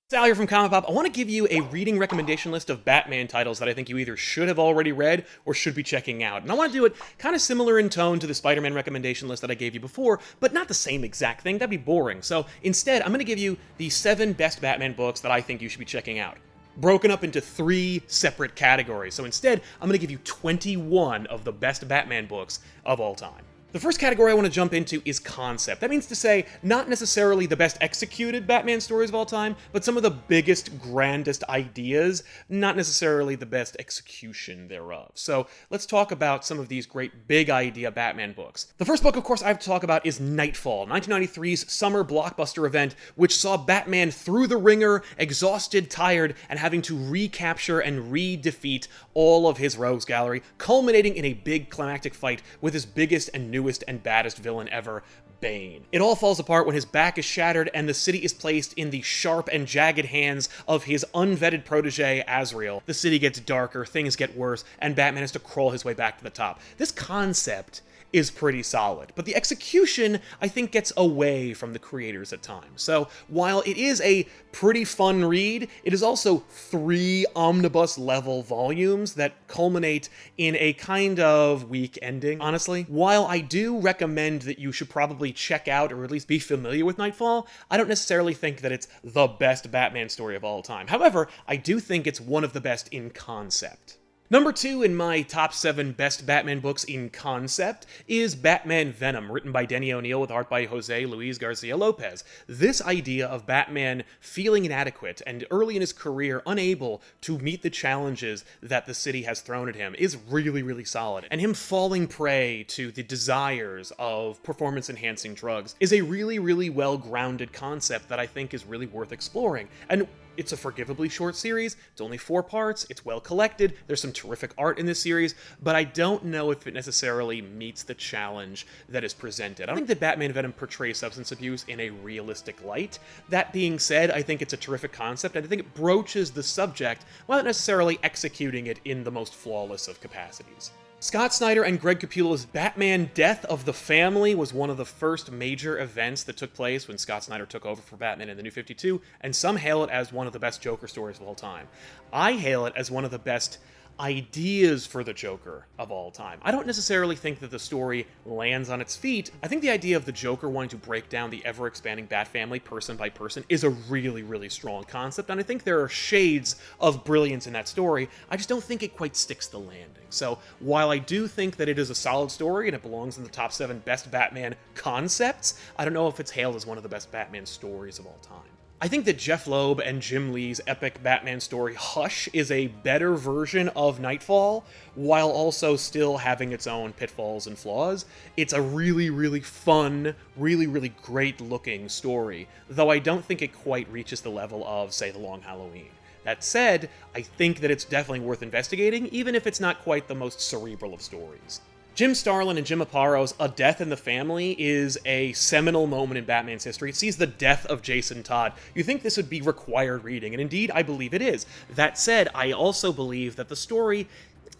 Sal here from ComicPop. I want to give you a reading recommendation list of Batman titles that I think you either should have already read or should be checking out. And I want to do it kind of similar in tone to the Spider-Man recommendation list that I gave you before, but not the same exact thing. That'd be boring. So instead, I'm going to give you the 7 best Batman books that I think you should be checking out, broken up into 3 separate categories. So instead, I'm going to give you 21 of the best Batman books of all time. The first category I want to jump into is concept. That means to say, not necessarily the best executed Batman stories of all time, but some of the biggest, grandest ideas, not necessarily the best execution thereof. So let's talk about some of these great big idea Batman books. The first book, of course, I have to talk about is Nightfall, 1993's summer blockbuster event, which saw Batman through the ringer, exhausted, tired, and having to recapture and re-defeat all of his rogues gallery, culminating in a big climactic fight with his biggest and newest and baddest villain ever, Bane. It all falls apart when his back is shattered and the city is placed in the sharp and jagged hands of his unvetted protege, Azrael. The city gets darker, things get worse, and Batman has to crawl his way back to the top. This concept is pretty solid, but the execution, I think, gets away from the creators at times. So while it is a pretty fun read, it is also 3 omnibus-level volumes that culminate in a kind of weak ending, honestly. While I do recommend that you should probably check out or at least be familiar with Nightfall, I don't necessarily think that it's the best Batman story of all time. However, I do think it's one of the best in concept. Number 2 in my top 7 best Batman books in concept is Batman Venom, written by Denny O'Neil with art by Jose Luis Garcia Lopez. This idea of Batman feeling inadequate and early in his career unable to meet the challenges that the city has thrown at him is really, really solid. And him falling prey to the desires of performance-enhancing drugs is a really, really well-grounded concept that I think is really worth exploring. And it's a forgivably short series, it's only 4 parts, it's well collected, there's some terrific art in this series, but I don't know if it necessarily meets the challenge that is presented. I don't think that Batman Venom portrays substance abuse in a realistic light. That being said, I think it's a terrific concept, and I think it broaches the subject without necessarily executing it in the most flawless of capacities. Scott Snyder and Greg Capullo's Batman Death of the Family was one of the first major events that took place when Scott Snyder took over for Batman in the New 52, and some hail it as one of the best Joker stories of all time. I hail it as one of the best ideas for the Joker of all time. I don't necessarily think that the story lands on its feet. I think the idea of the Joker wanting to break down the ever-expanding Bat family person by person is a really, really strong concept, and I think there are shades of brilliance in that story. I just don't think it quite sticks the landing. So while I do think that it is a solid story and it belongs in the top 7 best Batman concepts, I don't know if it's hailed as one of the best Batman stories of all time. I think that Jeff Loeb and Jim Lee's epic Batman story, Hush, is a better version of Nightfall, while also still having its own pitfalls and flaws. It's a really, really fun, really, really great-looking story, though I don't think it quite reaches the level of, say, The Long Halloween. That said, I think that it's definitely worth investigating, even if it's not quite the most cerebral of stories. Jim Starlin and Jim Aparo's A Death in the Family is a seminal moment in Batman's history. It sees the death of Jason Todd. You think this would be required reading, and indeed, I believe it is. That said, I also believe that the story,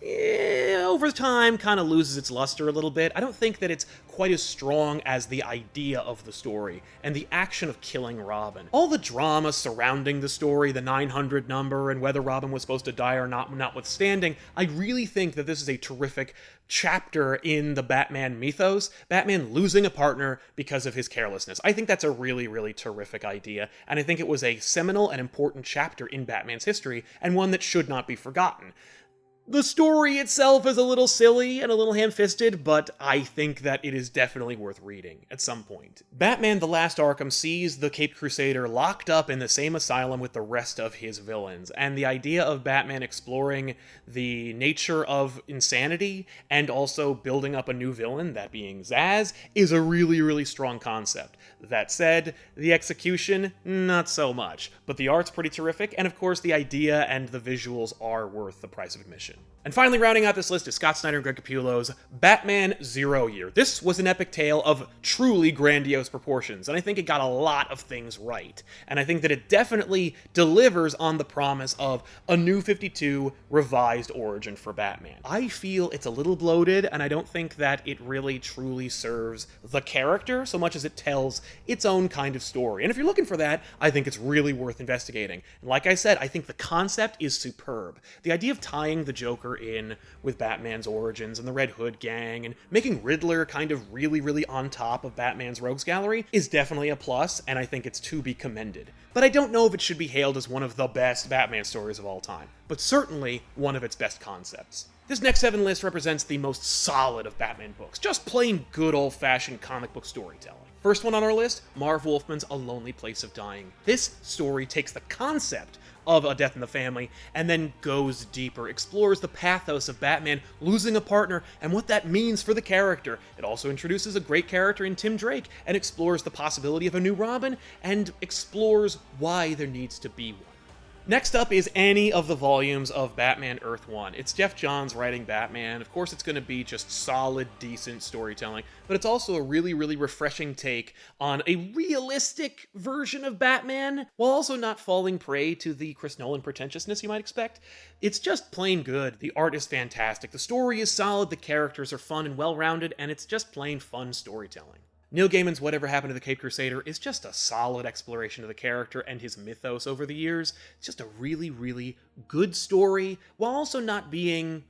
over time, kind of loses its luster a little bit. I don't think that it's quite as strong as the idea of the story and the action of killing Robin. All the drama surrounding the story, the 900 number, and whether Robin was supposed to die or not notwithstanding, I really think that this is a terrific chapter in the Batman mythos, Batman losing a partner because of his carelessness. I think that's a really, really terrific idea, and I think it was a seminal and important chapter in Batman's history, and one that should not be forgotten. The story itself is a little silly and a little ham-fisted, but I think that it is definitely worth reading at some point. Batman The Last Arkham sees the Caped Crusader locked up in the same asylum with the rest of his villains, and the idea of Batman exploring the nature of insanity and also building up a new villain, that being Zsasz, is a really, really strong concept. That said, the execution, not so much, but the art's pretty terrific, and of course the idea and the visuals are worth the price of admission. And finally, rounding out this list is Scott Snyder and Greg Capullo's Batman Zero Year. This was an epic tale of truly grandiose proportions, and I think it got a lot of things right. And I think that it definitely delivers on the promise of a new 52 revised origin for Batman. I feel it's a little bloated, and I don't think that it really truly serves the character so much as it tells its own kind of story. And if you're looking for that, I think it's really worth investigating. And like I said, I think the concept is superb. The idea of tying the Joker in with Batman's origins and the Red Hood gang and making Riddler kind of really on top of Batman's rogues gallery is definitely a plus, and I think it's to be commended. But I don't know if it should be hailed as one of the best Batman stories of all time, but certainly one of its best concepts. This next 7 list represents the most solid of Batman books, just plain good old-fashioned comic book storytelling. First one on our list, Marv Wolfman's A Lonely Place of Dying. This story takes the concept of a death in the family, and then goes deeper, explores the pathos of Batman losing a partner and what that means for the character. It also introduces a great character in Tim Drake, and explores the possibility of a new Robin, and explores why there needs to be one. Next up is any of the volumes of Batman Earth 1. It's Jeff Johns writing Batman. Of course, it's going to be just solid, decent storytelling, but it's also a really refreshing take on a realistic version of Batman, while also not falling prey to the Chris Nolan pretentiousness you might expect. It's just plain good. The art is fantastic, the story is solid, the characters are fun and well-rounded, and it's just plain fun storytelling. Neil Gaiman's Whatever Happened to the Caped Crusader is just a solid exploration of the character and his mythos over the years. It's just a really good story, while also not being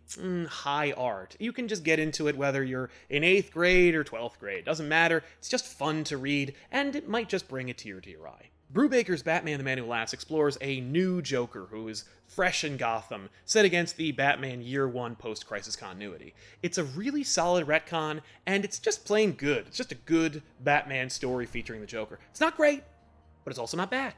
high art. You can just get into it whether you're in 8th grade or 12th grade. Doesn't matter. It's just fun to read, and it might just bring a tear to your eye. Brubakers Batman the Man Who Laughs explores a new Joker who is fresh in Gotham, set against the Batman Year 1 post-crisis continuity. It's a really solid retcon, and it's just plain good. It's just a good Batman story featuring the Joker. It's not great, but it's also not bad.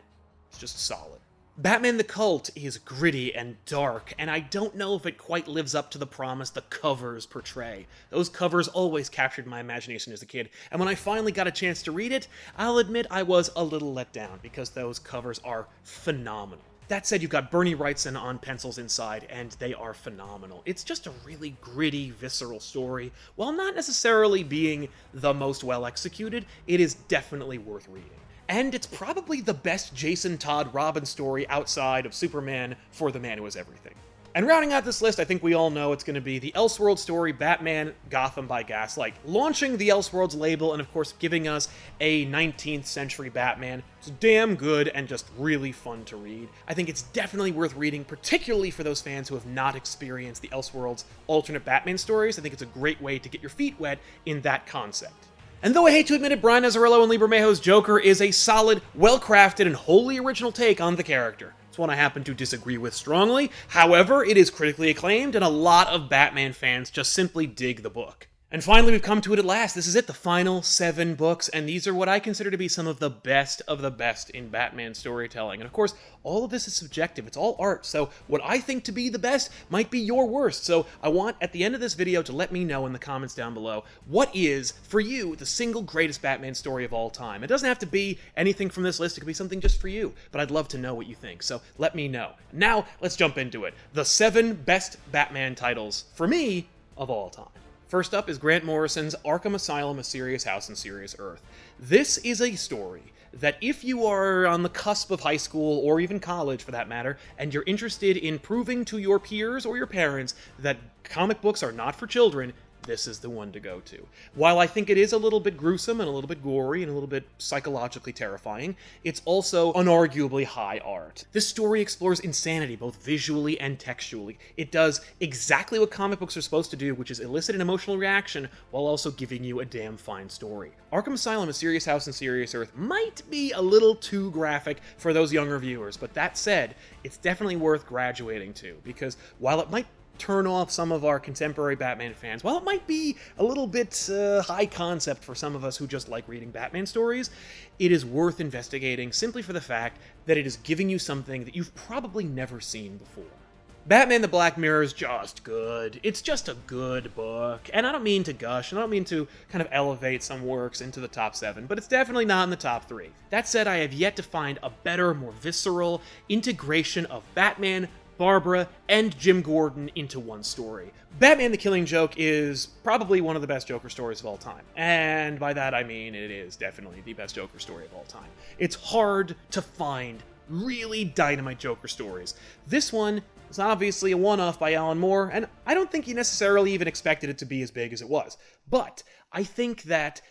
It's just solid. Batman the Cult is gritty and dark, and I don't know if it quite lives up to the promise the covers portray. Those covers always captured my imagination as a kid, and when I finally got a chance to read it, I'll admit I was a little let down, because those covers are phenomenal. That said, you've got Bernie Wrightson on pencils inside, and they are phenomenal. It's just a really gritty, visceral story. While not necessarily being the most well-executed, it is definitely worth reading. And it's probably the best Jason Todd Robin story outside of Superman for the Man Who Was Everything. And rounding out this list, I think we all know it's going to be the Elseworlds story, Batman Gotham by Gaslight, launching the Elseworlds label and of course giving us a 19th century Batman. It's damn good and just really fun to read. I think it's definitely worth reading, particularly for those fans who have not experienced the Elseworlds alternate Batman stories. I think it's a great way to get your feet wet in that concept. And though I hate to admit it, Brian Azzarello and Lee Bermejo's Joker is a solid, well-crafted, and wholly original take on the character. It's one I happen to disagree with strongly. However, it is critically acclaimed, and a lot of Batman fans just simply dig the book. And finally, we've come to it at last. This is it, the final 7 books, and these are what I consider to be some of the best in Batman storytelling. And of course, all of this is subjective. It's all art, so what I think to be the best might be your worst. So I want, at the end of this video, to let me know in the comments down below, what is, for you, the single greatest Batman story of all time? It doesn't have to be anything from this list. It could be something just for you, but I'd love to know what you think, so let me know. Now, let's jump into it. The 7 best Batman titles, for me, of all time. First up is Grant Morrison's Arkham Asylum, A Serious House and Serious Earth. This is a story that if you are on the cusp of high school, or even college for that matter, and you're interested in proving to your peers or your parents that comic books are not for children, this is the one to go to. While I think it is a little bit gruesome and a little bit gory and a little bit psychologically terrifying, it's also unarguably high art. This story explores insanity both visually and textually. It does exactly what comic books are supposed to do, which is elicit an emotional reaction while also giving you a damn fine story. Arkham Asylum, A Serious House and Serious Earth might be a little too graphic for those younger viewers, but that said, it's definitely worth graduating to, because while it might turn off some of our contemporary Batman fans, while it might be a little bit high concept for some of us who just like reading Batman stories, it is worth investigating simply for the fact that it is giving you something that you've probably never seen before. Batman the Black Mirror is just good. It's just a good book. And I don't mean to gush, and I don't mean to kind of elevate some works into the top 7, but it's definitely not in the top 3. That said, I have yet to find a better, more visceral integration of Batman, Barbara, and Jim Gordon into one story. Batman the Killing Joke is probably one of the best Joker stories of all time. And by that I mean it is definitely the best Joker story of all time. It's hard to find really dynamite Joker stories. This one is obviously a one-off by Alan Moore, and I don't think he necessarily even expected it to be as big as it was. But I think that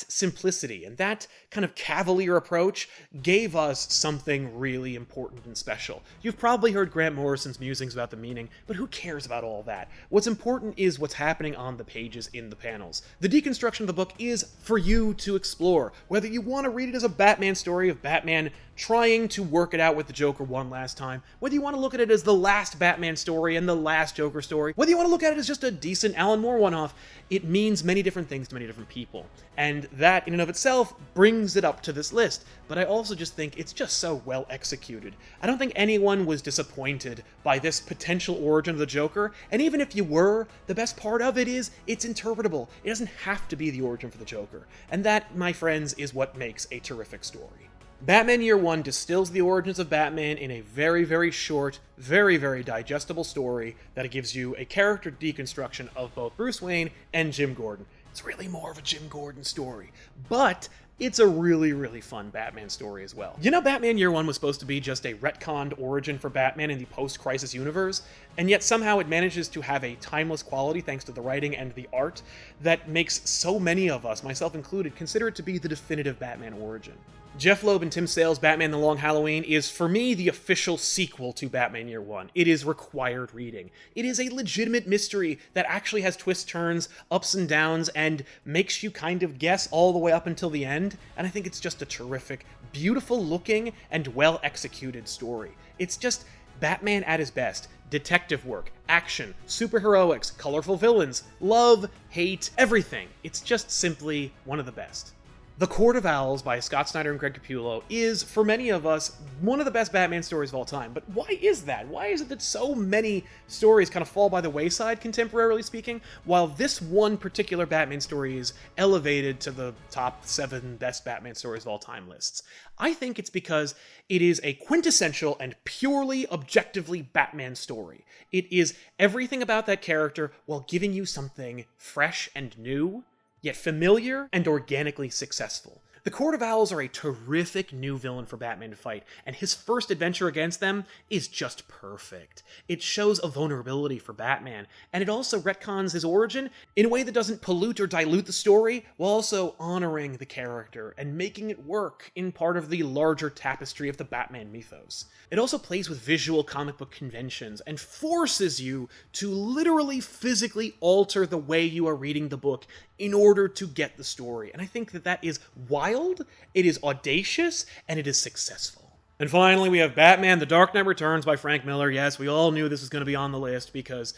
simplicity and that kind of cavalier approach gave us something really important and special. You've probably heard Grant Morrison's musings about the meaning, but who cares about all that? What's important is what's happening on the pages in the panels. The deconstruction of the book is for you to explore, whether you want to read it as a Batman story of Batman trying to work it out with the Joker one last time, whether you want to look at it as the last Batman story and the last Joker story, whether you want to look at it as just a decent Alan Moore one-off, it means many different things to many different people. And that, in and of itself, brings it up to this list. But I also just think it's just so well executed. I don't think anyone was disappointed by this potential origin of the Joker, and even if you were, the best part of it is it's interpretable. It doesn't have to be the origin for the Joker. And that, my friends, is what makes a terrific story. Batman Year One distills the origins of Batman in a very, very short, very, very digestible story that gives you a character deconstruction of both Bruce Wayne and Jim Gordon. It's really more of a Jim Gordon story, but it's a really, really fun Batman story as well. You know, Batman Year One was supposed to be just a retconned origin for Batman in the post-Crisis universe, and yet somehow it manages to have a timeless quality thanks to the writing and the art that makes so many of us, myself included, consider it to be the definitive Batman origin. Jeff Loeb and Tim Sale's Batman The Long Halloween is, for me, the official sequel to Batman Year One. It is required reading. It is a legitimate mystery that actually has twists, turns, ups and downs, and makes you kind of guess all the way up until the end, and I think it's just a terrific, beautiful-looking, and well-executed story. It's just Batman at his best. Detective work, action, superheroics, colorful villains, love, hate, everything. It's just simply one of the best. The Court of Owls by Scott Snyder and Greg Capullo is, for many of us, one of the best Batman stories of all time. But why is that? Why is it that so many stories kind of fall by the wayside, contemporarily speaking, while this one particular Batman story is elevated to the top 7 best Batman stories of all time lists? I think it's because it is a quintessential and purely objectively Batman story. It is everything about that character while giving you something fresh and new, yet familiar and organically successful. The Court of Owls are a terrific new villain for Batman to fight, and his first adventure against them is just perfect. It shows a vulnerability for Batman, and it also retcons his origin in a way that doesn't pollute or dilute the story, while also honoring the character and making it work in part of the larger tapestry of the Batman mythos. It also plays with visual comic book conventions and forces you to literally physically alter the way you are reading the book in order to get the story. And I think that that is wild, it is audacious, and it is successful. And finally, we have Batman The Dark Knight Returns by Frank Miller. Yes, we all knew this was going to be on the list because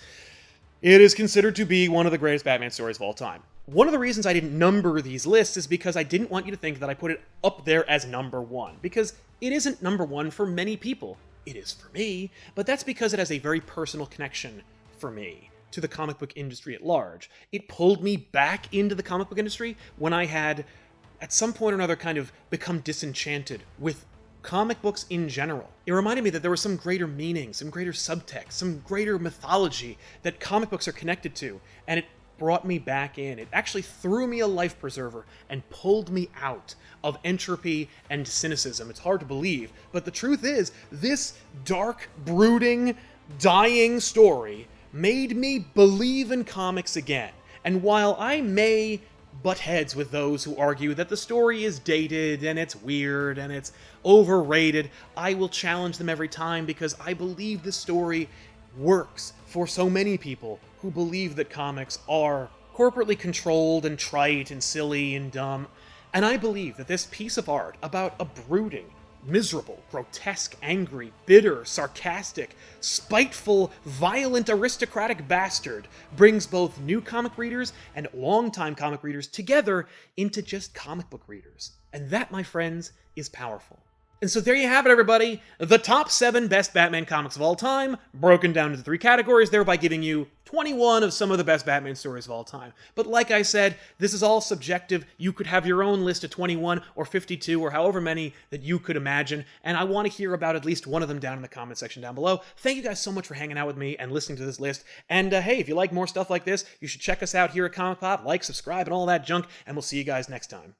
it is considered to be one of the greatest Batman stories of all time. One of the reasons I didn't number these lists is because I didn't want you to think that I put it up there as number one, because it isn't number one for many people. It is for me, but that's because it has a very personal connection for me to the comic book industry at large. It pulled me back into the comic book industry when I had, at some point or another, kind of become disenchanted with comic books in general. It reminded me that there was some greater meaning, some greater subtext, some greater mythology that comic books are connected to, and it brought me back in. It actually threw me a life preserver and pulled me out of entropy and cynicism. It's hard to believe, but the truth is, this dark, brooding, dying story made me believe in comics again. And while I may butt heads with those who argue that the story is dated and it's weird and it's overrated, I will challenge them every time because I believe the story works for so many people who believe that comics are corporately controlled and trite and silly and dumb. And I believe that this piece of art about a brooding, miserable, grotesque, angry, bitter, sarcastic, spiteful, violent, aristocratic bastard brings both new comic readers and longtime comic readers together into just comic book readers. And that, my friends, is powerful. And so there you have it, everybody. The top 7 best Batman comics of all time, broken down into 3 categories, thereby giving you 21 of some of the best Batman stories of all time. But like I said, this is all subjective. You could have your own list of 21 or 52 or however many that you could imagine, and I want to hear about at least one of them down in the comment section down below. Thank you guys so much for hanging out with me and listening to this list. And hey, if you like more stuff like this, you should check us out here at ComicPop, like, subscribe, and all that junk, and we'll see you guys next time.